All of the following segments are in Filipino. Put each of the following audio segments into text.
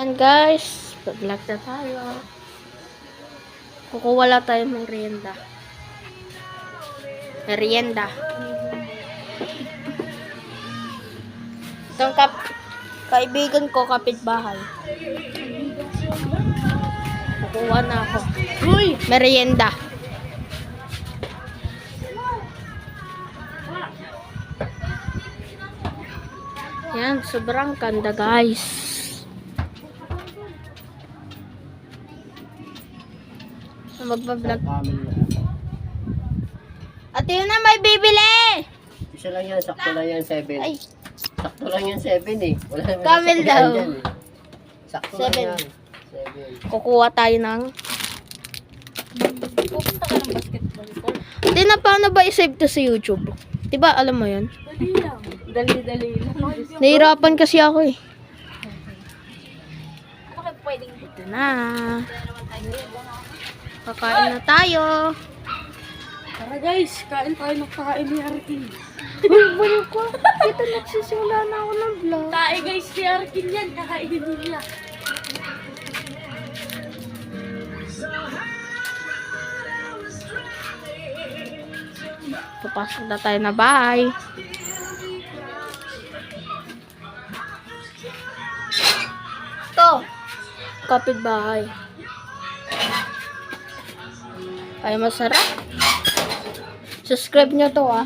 Ayan guys, pag-vlog na tayo. Kukuha lang tayo ng merienda. Merienda. Itong kaibigan ko, kapitbahay. Kukuha na ako. Uy! Merienda. Yan, sobrang ganda guys. Magpa-vlog. At yun na, may bibili! Isa lang yan, sakto lang yan, 7. Ay, Sakto lang yan, 7 eh. Wala naman Camel nasakyan daw. dyan, eh. Sakto lang 7. yan. 7. kukuha tayo ng... Pupunta ka ng basketball court. Hindi na, paano ba i-save to sa YouTube? Diba, alam mo yun? Dali lang. Dali lang. Nahirapan kasi ako eh. Bakit pwedeng Ito na. Kakain na tayo. Tara guys, kain tayo ng kain ni Arkin. Balo ko. Ito nagsisimula na ako ng vlog. Tae guys, si Arkin yan. Kakainin nila. Papasok na tayo na bahay. Ito. Kapitbahay. Ay, masarap. Subscribe nyo to ah.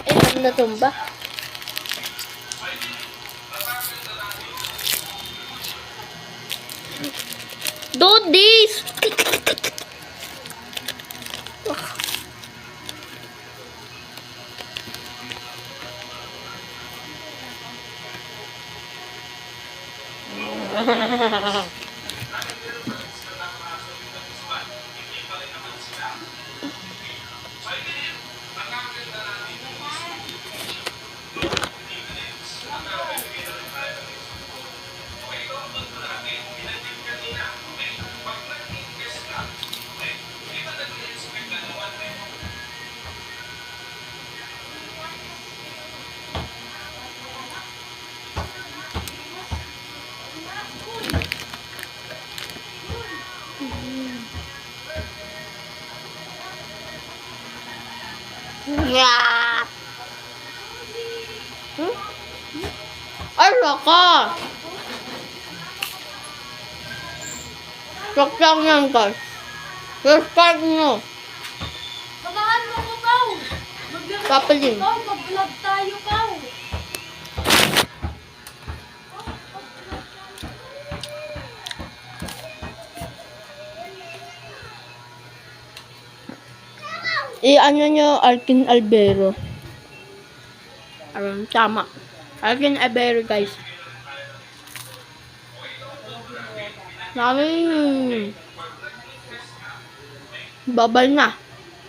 Ay, natumba. Do this! Yeah. Ay, laka! Shock lang yan, guys. Subscribe nyo. Samahan mo ko, Pao! Papaling. Pao, mag-vlog tayo, Pao! Ano nyo, Arkin Albero. Tama. Arkin Albero, guys. Babal na.